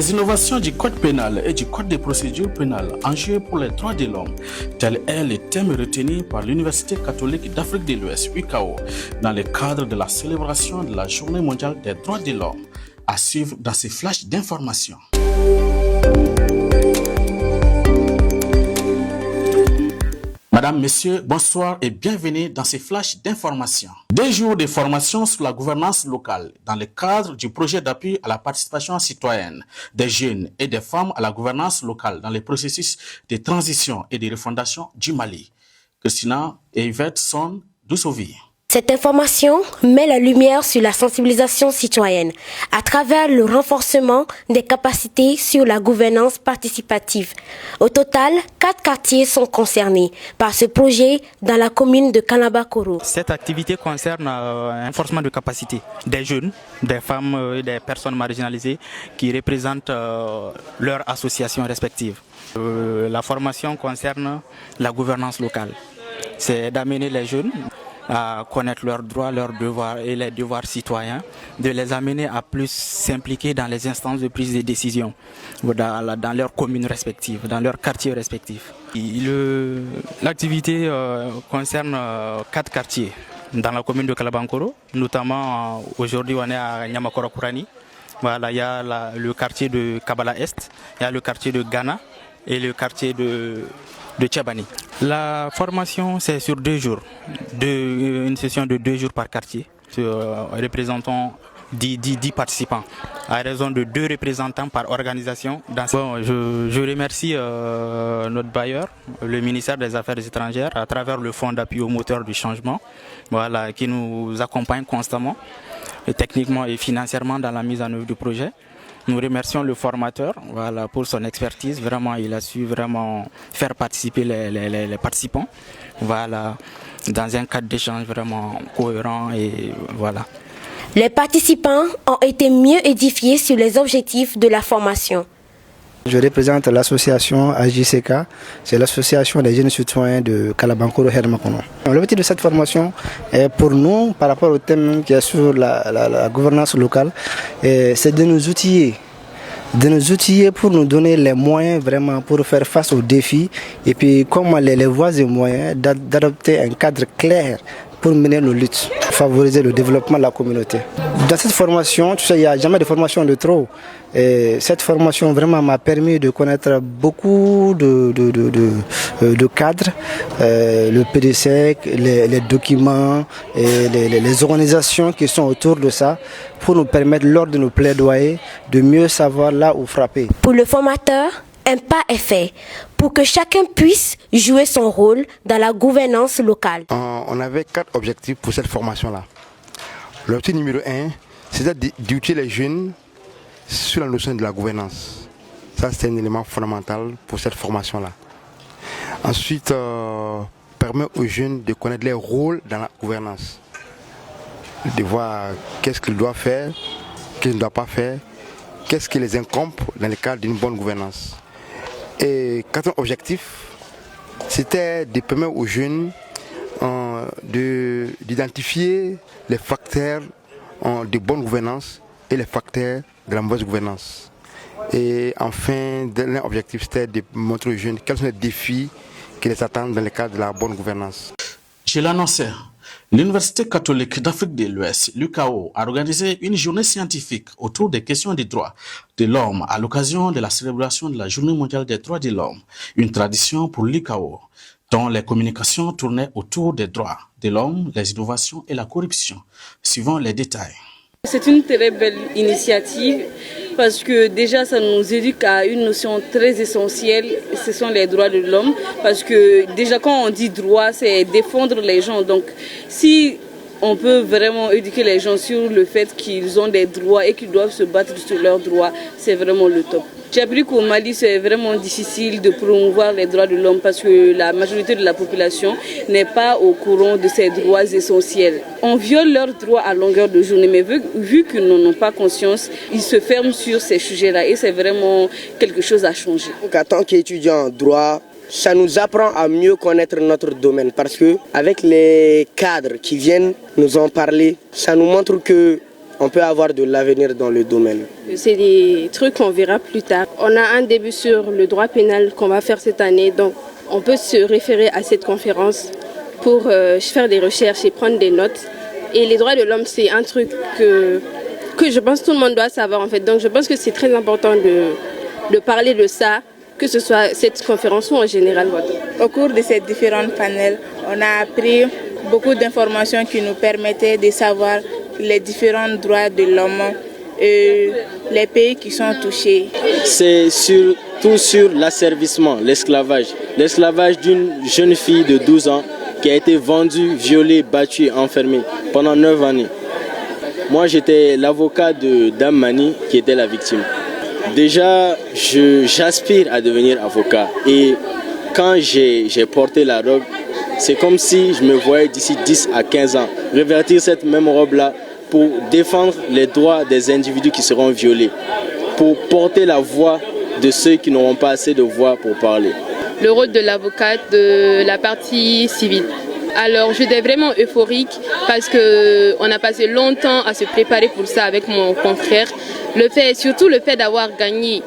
Les innovations du Code pénal et du Code des procédures pénales en jeu pour les droits de l'homme, tel est le thème retenu par l'Université catholique d'Afrique de l'Ouest, UCAO, dans le cadre de la célébration de la Journée mondiale des droits de l'homme. À suivre dans ces flashs d'informations. Madame, Messieurs, bonsoir et bienvenue dans ces flashs d'informations. 2 jours de formation sur la gouvernance locale dans le cadre du projet d'appui à la participation citoyenne des jeunes et des femmes à la gouvernance locale dans les processus de transition et de refondation du Mali. Christina et Yvette sont d'Oussovi. Cette information met la lumière sur la sensibilisation citoyenne à travers le renforcement des capacités sur la gouvernance participative. Au total, 4 quartiers sont concernés par ce projet dans la commune de Kalabakoro. Cette activité concerne un renforcement de capacités des jeunes, des femmes et des personnes marginalisées qui représentent leurs associations respectives. La formation concerne la gouvernance locale. C'est d'amener les jeunes à connaître leurs droits, leurs devoirs et les devoirs citoyens, de les amener à plus s'impliquer dans les instances de prise de décision, dans leurs communes respectives, dans leurs quartiers respectifs. L'activité concerne 4 quartiers dans la commune de Kalabankoro, notamment aujourd'hui on est à Nyamakoro-Kourani. Voilà, il y a le quartier de Kabala Est, il y a le quartier de Ghana et le quartier de Tchabani. La formation c'est sur 2 jours, une session de 2 jours par quartier, représentant 10 participants, à raison de 2 représentants par organisation. Je remercie notre bailleur, le ministère des Affaires étrangères, à travers le Fonds d'appui aux moteurs du changement, voilà, qui nous accompagne constamment, techniquement et financièrement dans la mise en œuvre du projet. Nous remercions le formateur, voilà, pour son expertise. Vraiment, il a su vraiment faire participer les participants, voilà, dans un cadre d'échange vraiment cohérent et voilà. Les participants ont été mieux édifiés sur les objectifs de la formation. Je représente l'association AJCK, c'est l'association des jeunes citoyens de Kalabankoro Hermakono. L'objectif de cette formation est pour nous, par rapport au thème qui est sur la gouvernance locale, c'est de nous outiller pour nous donner les moyens vraiment pour faire face aux défis et puis comment les voies et moyens d'adopter un cadre clair pour mener nos luttes, favoriser le développement de la communauté. Dans cette formation, tu sais, il n'y a jamais de formation de trop. Et cette formation vraiment m'a permis de connaître beaucoup de cadres, le PDCEC, les documents et les organisations qui sont autour de ça pour nous permettre lors de nos plaidoyers de mieux savoir là où frapper. Pour le formateur, un pas est fait pour que chacun puisse jouer son rôle dans la gouvernance locale. On avait 4 objectifs pour cette formation-là. L'objectif numéro 1, c'était d'éduquer les jeunes sur la notion de la gouvernance. Ça, c'est un élément fondamental pour cette formation-là. Ensuite, permettre aux jeunes de connaître les rôles dans la gouvernance. De voir qu'est-ce qu'ils doivent faire, qu'est-ce qu'ils ne doivent pas faire, qu'est-ce qui les incombe dans le cadre d'une bonne gouvernance. Et 4e objectif, c'était de permettre aux jeunes d'identifier les facteurs de bonne gouvernance et les facteurs de la mauvaise gouvernance. Et enfin, dernier objectif, c'était de montrer aux jeunes quels sont les défis qui les attendent dans le cadre de la bonne gouvernance. Je l'annonçais. L'Université catholique d'Afrique de l'Ouest, l'UCAO, a organisé une journée scientifique autour des questions des droits de l'homme à l'occasion de la célébration de la Journée mondiale des droits de l'homme, une tradition pour l'UCAO, dont les communications tournaient autour des droits de l'homme, les innovations et la corruption. Suivant les détails. C'est une très belle initiative parce que déjà ça nous éduque à une notion très essentielle, ce sont les droits de l'homme. Parce que déjà quand on dit droit, c'est défendre les gens. Donc si on peut vraiment éduquer les gens sur le fait qu'ils ont des droits et qu'ils doivent se battre sur leurs droits, c'est vraiment le top. J'ai appris qu'au Mali, c'est vraiment difficile de promouvoir les droits de l'homme parce que la majorité de la population n'est pas au courant de ces droits essentiels. On viole leurs droits à longueur de journée, mais vu qu'ils n'en ont pas conscience, ils se ferment sur ces sujets-là et c'est vraiment quelque chose à changer. En tant qu'étudiant en droit, ça nous apprend à mieux connaître notre domaine parce que avec les cadres qui viennent nous en parler, ça nous montre que on peut avoir de l'avenir dans le domaine. C'est des trucs qu'on verra plus tard. On a un début sur le droit pénal qu'on va faire cette année, donc on peut se référer à cette conférence pour faire des recherches et prendre des notes. Et les droits de l'homme, c'est un truc que je pense que tout le monde doit savoir en fait. Donc je pense que c'est très important de parler de ça, que ce soit cette conférence ou en général. Au cours de ces différents panels, on a appris beaucoup d'informations qui nous permettaient de savoir les différents droits de l'homme et les pays qui sont touchés. C'est surtout sur l'asservissement, l'esclavage. L'esclavage d'une jeune fille de 12 ans qui a été vendue, violée, battue et enfermée pendant 9 années. Moi, j'étais l'avocat de Dame Mani qui était la victime. Déjà, j'aspire à devenir avocat. Et quand j'ai porté la robe, c'est comme si je me voyais d'ici 10 à 15 ans revêtir cette même robe-là pour défendre les droits des individus qui seront violés, pour porter la voix de ceux qui n'auront pas assez de voix pour parler. Le rôle de l'avocate de la partie civile. Alors j'étais vraiment euphorique parce qu'on a passé longtemps à se préparer pour ça avec mon confrère. Surtout le fait d'avoir gagné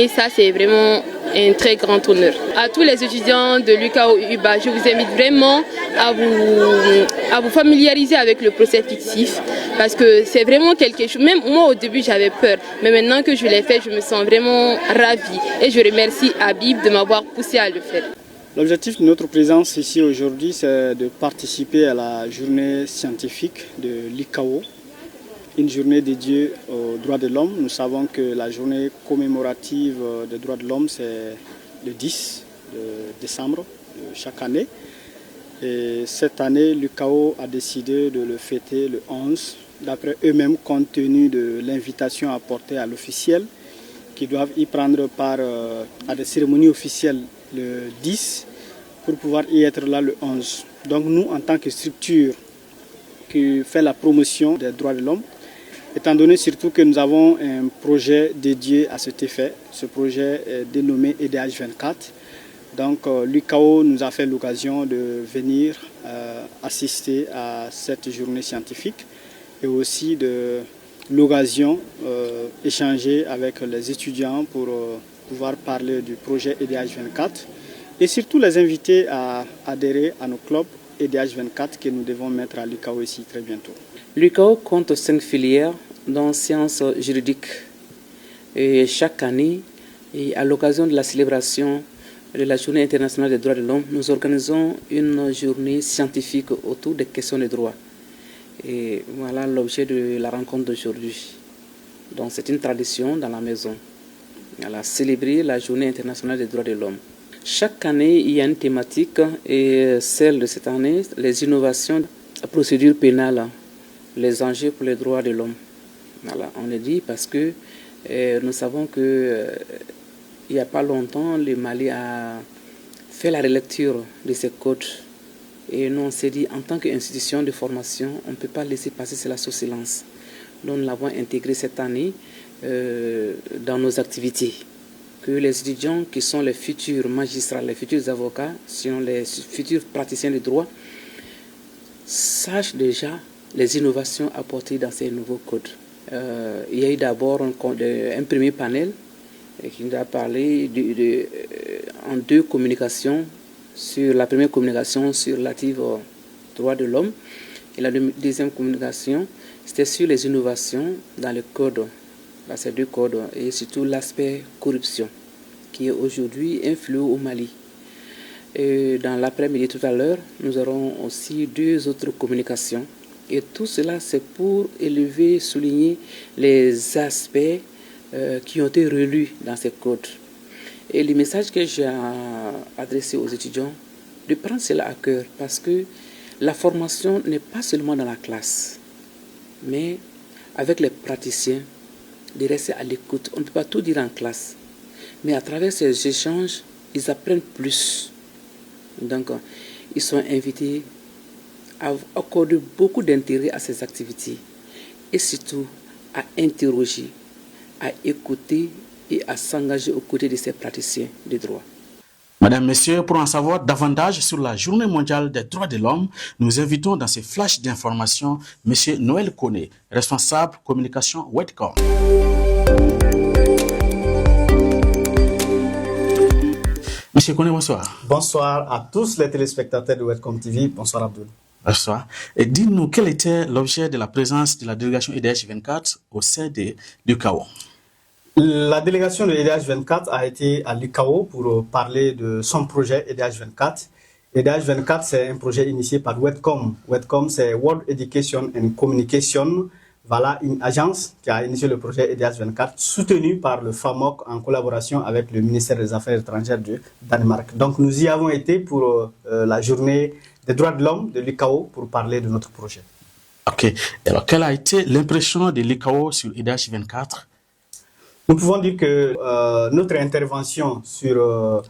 ça, c'est vraiment un très grand honneur. À tous les étudiants de l'UKAO UBA, je vous invite vraiment à vous familiariser avec le procès fictif parce que c'est vraiment quelque chose. Même moi au début j'avais peur, mais maintenant que je l'ai fait, je me sens vraiment ravie et je remercie Habib de m'avoir poussé à le faire. L'objectif de notre présence ici aujourd'hui, c'est de participer à la journée scientifique de l'ICAO, une journée dédiée aux droits de l'homme. Nous savons que la journée commémorative des droits de l'homme, c'est le 10 décembre de chaque année. Et cette année, l'ICAO a décidé de le fêter le 11, d'après eux-mêmes, compte tenu de l'invitation apportée à l'officiel, qui doivent y prendre part à des cérémonies officielles le 10 pour pouvoir y être là le 11. Donc nous, en tant que structure qui fait la promotion des droits de l'homme, étant donné surtout que nous avons un projet dédié à cet effet, ce projet est dénommé EDH 24. Donc l'UKAO nous a fait l'occasion de venir assister à cette journée scientifique et aussi de l'occasion d'échanger avec les étudiants pour pouvoir parler du projet EDH 24 et surtout les inviter à adhérer à nos clubs EDH 24 que nous devons mettre à l'UKAO ici très bientôt. L'UKAO compte 5 filières dans sciences juridiques et chaque année, et à l'occasion de la célébration de la Journée internationale des droits de l'homme, nous organisons une journée scientifique autour des questions des droits. Et voilà l'objet de la rencontre d'aujourd'hui. Donc c'est une tradition dans la maison. Voilà, célébrer la Journée internationale des droits de l'homme. Chaque année, il y a une thématique et celle de cette année, les innovations, la procédure pénale, les enjeux pour les droits de l'homme. Voilà, on le dit parce que nous savons que il n'y a pas longtemps, le Mali a fait la relecture de ces codes. Et nous, on s'est dit, en tant qu'institution de formation, on ne peut pas laisser passer cela sous silence. Donc, nous l'avons intégré cette année dans nos activités. Que les étudiants qui sont les futurs magistrats, les futurs avocats, sinon les futurs praticiens du droit, sachent déjà les innovations apportées dans ces nouveaux codes. Il y a eu d'abord un premier panel qui nous a parlé en deux communications. Sur la première communication sur relative aux droits de l'homme et la deuxième communication, c'était sur les innovations dans le code, dans ces deux codes, et surtout l'aspect corruption qui est aujourd'hui un fléau au Mali. Et dans l'après-midi tout à l'heure, nous aurons aussi deux autres communications. Et tout cela, c'est pour élever, souligner les aspects qui ont été relus dans ces codes. Et le message que j'ai adressé aux étudiants, de prendre cela à cœur, parce que la formation n'est pas seulement dans la classe, mais avec les praticiens, de rester à l'écoute. On ne peut pas tout dire en classe, mais à travers ces échanges, ils apprennent plus. Donc, ils sont invités à accorder beaucoup d'intérêt à ces activités et surtout à interroger, à écouter et à s'engager aux côtés de ces praticiens de droit. Mesdames, Messieurs, pour en savoir davantage sur la Journée mondiale des droits de l'homme, nous invitons dans ces flashs d'information M. Noël Koné, responsable communication WEDCOM. Monsieur Koné, bonsoir. Bonsoir à tous les téléspectateurs de WEDCOM TV. Bonsoir Abdoul. Bonsoir. Et dites-nous quel était l'objet de la présence de la délégation EDH 24 au sein de l'UCAO. La délégation de EDH 24 a été à l'UCAO pour parler de son projet EDH 24. EDH 24, c'est un projet initié par WEDCOM. WEDCOM, c'est World Education and Communication. Voilà une agence qui a initié le projet EDH 24, soutenu par le FAMOC en collaboration avec le ministère des Affaires étrangères du Danemark. Donc nous y avons été pour la journée des droits de l'homme de l'UCAO pour parler de notre projet. Ok. Alors quelle a été l'impression de l'UCAO sur EDH 24? Nous pouvons dire que notre intervention sur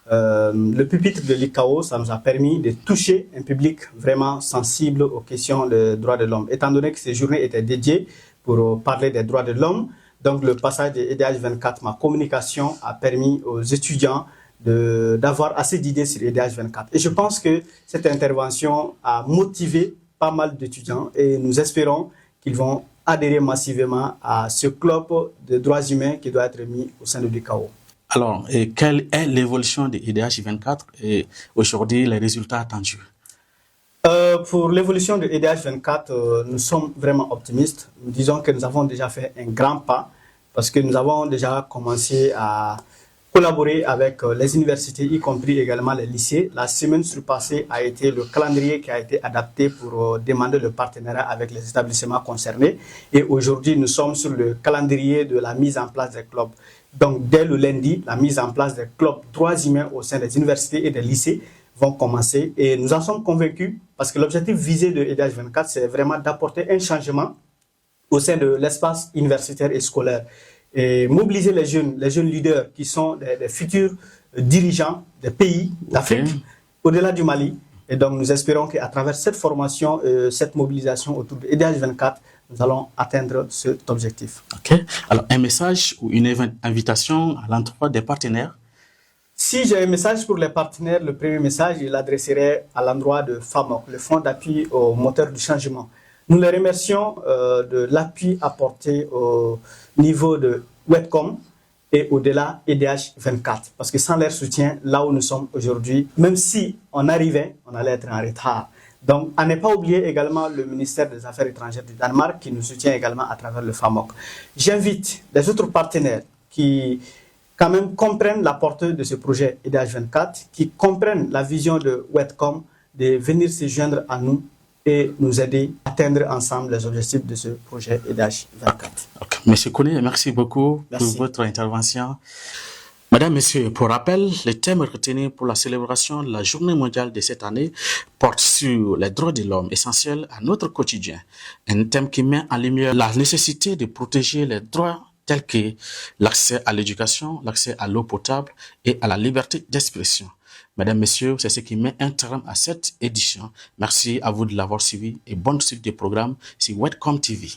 le pupitre de l'ICAO, ça nous a permis de toucher un public vraiment sensible aux questions des droits de l'homme. Étant donné que ces journées étaient dédiées pour parler des droits de l'homme, donc le passage de EDH 24, ma communication a permis aux étudiants d'avoir assez d'idées sur EDH 24. Et je pense que cette intervention a motivé pas mal d'étudiants et nous espérons qu'ils vont adhérer massivement à ce club de droits humains qui doit être mis au sein de l'ICAO. Alors, quelle est l'évolution de EDH 24 et aujourd'hui les résultats attendus? Pour l'évolution de EDH 24, nous sommes vraiment optimistes. Nous disons que nous avons déjà fait un grand pas parce que nous avons déjà commencé à collaborer avec les universités, y compris également les lycées. La semaine surpassée a été le calendrier qui a été adapté pour demander le partenariat avec les établissements concernés. Et aujourd'hui, nous sommes sur le calendrier de la mise en place des clubs. Donc, dès le lundi, la mise en place des clubs droits humains au sein des universités et des lycées vont commencer. Et nous en sommes convaincus parce que l'objectif visé de EDH 24, c'est vraiment d'apporter un changement au sein de l'espace universitaire et scolaire. Et mobiliser les jeunes leaders qui sont des futurs dirigeants des pays d'Afrique, au-delà du Mali. Et donc, nous espérons qu'à travers cette formation, cette mobilisation autour de EDH 24, nous allons atteindre cet objectif. Ok. Alors, un message ou une invitation à l'endroit des partenaires? Si j'ai un message pour les partenaires, le premier message, je l'adresserai à l'endroit de FAMOC, le Fonds d'appui au moteur du changement. Nous les remercions de l'appui apporté au niveau de WEDCOM et au-delà EDH 24. Parce que sans leur soutien, là où nous sommes aujourd'hui, même si on arrivait, on allait être en retard. Donc, à ne pas oublier également le ministère des Affaires étrangères du Danemark qui nous soutient également à travers le FAMOC. J'invite les autres partenaires qui quand même comprennent la portée de ce projet EDH 24, qui comprennent la vision de WEDCOM de venir se joindre à nous et nous aider à atteindre ensemble les objectifs de ce projet EDH 24. Okay. Monsieur Koné, merci beaucoup pour votre intervention. Mesdames, Messieurs, pour rappel, le thème retenu pour la célébration de la Journée mondiale de cette année porte sur les droits de l'homme essentiels à notre quotidien. Un thème qui met en lumière la nécessité de protéger les droits tels que l'accès à l'éducation, l'accès à l'eau potable et à la liberté d'expression. Mesdames, Messieurs, c'est ce qui met un terme à cette édition. Merci à vous de l'avoir suivi et bonne suite des programmes sur WEDCOM TV.